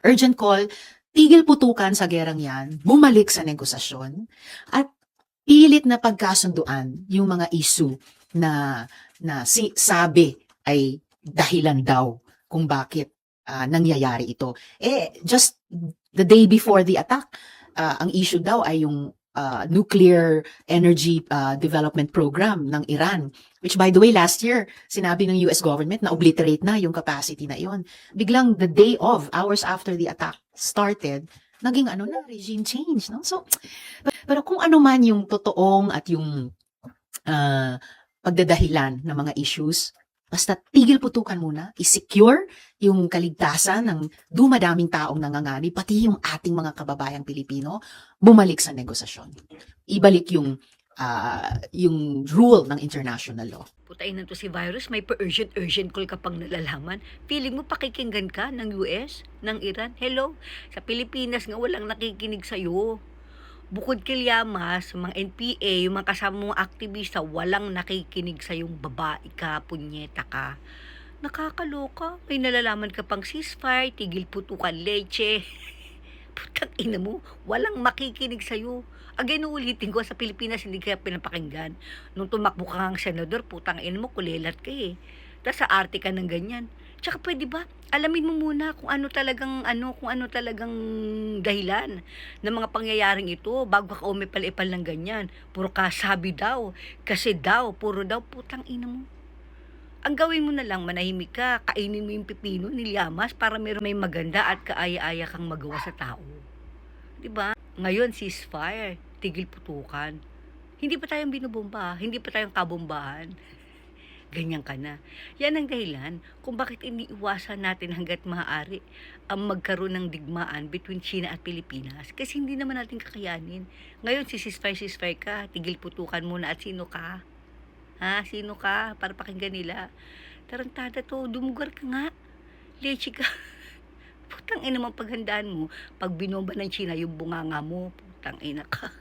Urgent call, tigil putukan sa gerang yan, bumalik sa negosasyon, at pilit na pagkasunduan yung mga issue na sabi ay dahilan daw kung bakit nangyayari ito. Just the day before the attack, ang issue daw ay yung nuclear energy development program ng Iran, which by the way last year sinabi ng US government na obliterate na yung capacity na iyon. Biglang the day of, hours after the attack started, naging regime change, no? So pero kung ano man yung totoong at yung pagdadahilan ng mga issues, basta tigil putukan muna, i-secure yung kaligtasan ng dumadaming taong nanganganib, pati yung ating mga kababayang Pilipino, bumalik sa negosasyon. Ibalik yung rule ng international law. Putain na to si virus, may pa-urgent call ka pang nalalaman. Feeling mo pakikinggan ka ng US, ng Iran? Hello? Sa Pilipinas nga walang nakikinig sa'yo. Bukod kay Llamas, mga NPA, yung mga kasama mong aktivista, walang nakikinig sa yung babae ka, punyeta ka. Nakakaloka, may nalalaman ka pang ceasefire, tigil putukan leche. Putang ina mo, walang makikinig sa'yo. Again, uulitin ko, sa Pilipinas hindi kaya pinapakinggan. Nung tumakbo ka ng senador, putang ina mo, kulelat ka eh. Tapos sa arte ka ng ganyan. Tsaka pwede ba, alamin mo muna kung ano talagang dahilan ng mga pangyayaring ito bago ka umipal-ipal ng ganyan. Puro kasabi daw, kasi daw, puro daw, putang ina mo. Ang gawin mo na lang, manahimik ka, kainin mo yung pipino ni Llamas para may maganda at kaaya-aya kang magawa sa tao. Diba? Ngayon, ceasefire, tigil putukan. Hindi pa tayong binubomba, hindi pa tayong kabombahan. Ganyan ka na. Yan ang dahilan kung bakit iniiwasan natin hanggat maaari ang magkaroon ng digmaan between China at Pilipinas. Kasi hindi naman natin kakayanin. Ngayon, ceasefire ka, tigil putukan muna at sino ka? Ha? Sino ka? Para pakinggan nila. Tarantada to, dumugar ka nga. Leche ka. Putang ina mo paghandaan mo. Pag binomba ng China yung bunganga mo, putang ina ka.